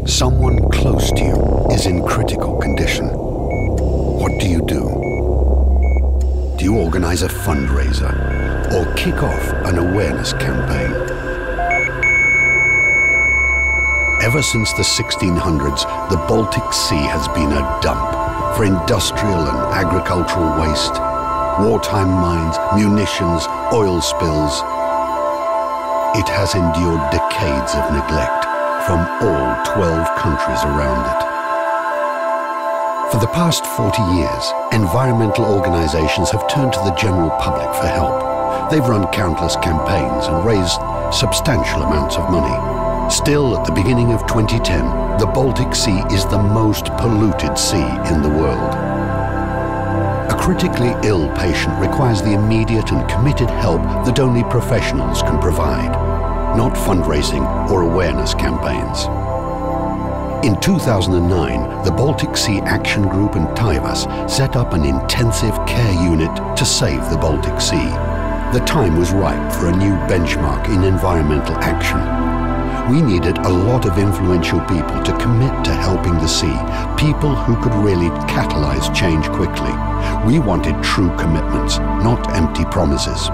Someone close to you is in critical condition. What do you do? Do you organize a fundraiser or kick off an awareness campaign? Ever since the 1600s, the Baltic Sea has been a dump for industrial and agricultural waste, wartime mines, munitions, oil spills. It has endured decades of neglect from all 12 countries around it. For the past 40 years, environmental organizations have turned to the general public for help. They've run countless campaigns and raised substantial amounts of money. Still, at the beginning of 2010, the Baltic Sea is the most polluted sea in the world. A critically ill patient requires the immediate and committed help that only professionals can provide, not fundraising or awareness campaigns. In 2009, the Baltic Sea Action Group and Taivas set up an intensive care unit to save the Baltic Sea. The time was ripe for a new benchmark in environmental action. We needed a lot of influential people to commit to helping the sea, people who could really catalyze change quickly. We wanted true commitments, not empty promises.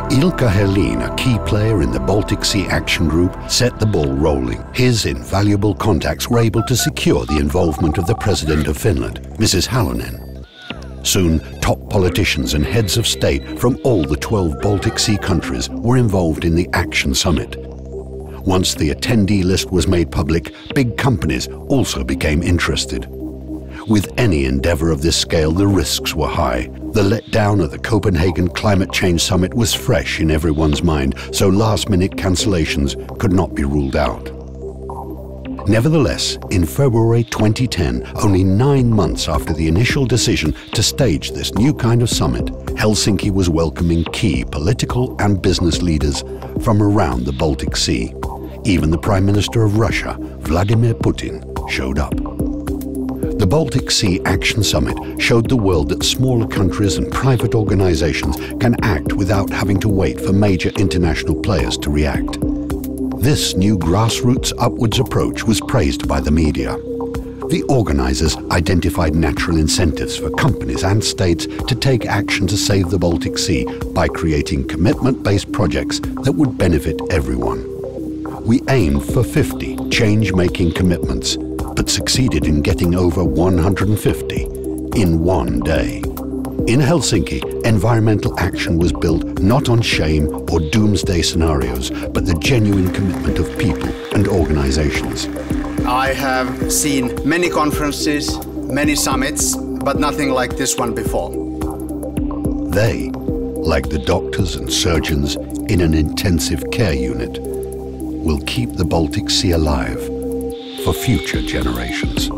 Ilkka Helin, a key player in the Baltic Sea Action Group, set the ball rolling. His invaluable contacts were able to secure the involvement of the President of Finland, Mrs. Halonen. Soon, top politicians and heads of state from all the 12 Baltic Sea countries were involved in the Action Summit. Once the attendee list was made public, big companies also became interested. With any endeavor of this scale, the risks were high. The letdown of the Copenhagen Climate Change Summit was fresh in everyone's mind, so last-minute cancellations could not be ruled out. Nevertheless, in February 2010, only 9 months after the initial decision to stage this new kind of summit, Helsinki was welcoming key political and business leaders from around the Baltic Sea. Even the Prime Minister of Russia, Vladimir Putin, showed up. The Baltic Sea Action Summit showed the world that smaller countries and private organizations can act without having to wait for major international players to react. This new grassroots upwards approach was praised by the media. The organizers identified natural incentives for companies and states to take action to save the Baltic Sea by creating commitment-based projects that would benefit everyone. We aimed for 50 change-making commitments, but succeeded in getting over 150 in one day. In Helsinki, environmental action was built not on shame or doomsday scenarios, but the genuine commitment of people and organizations. I have seen many conferences, many summits, but nothing like this one before. They, like the doctors and surgeons in an intensive care unit, will keep the Baltic Sea alive for future generations.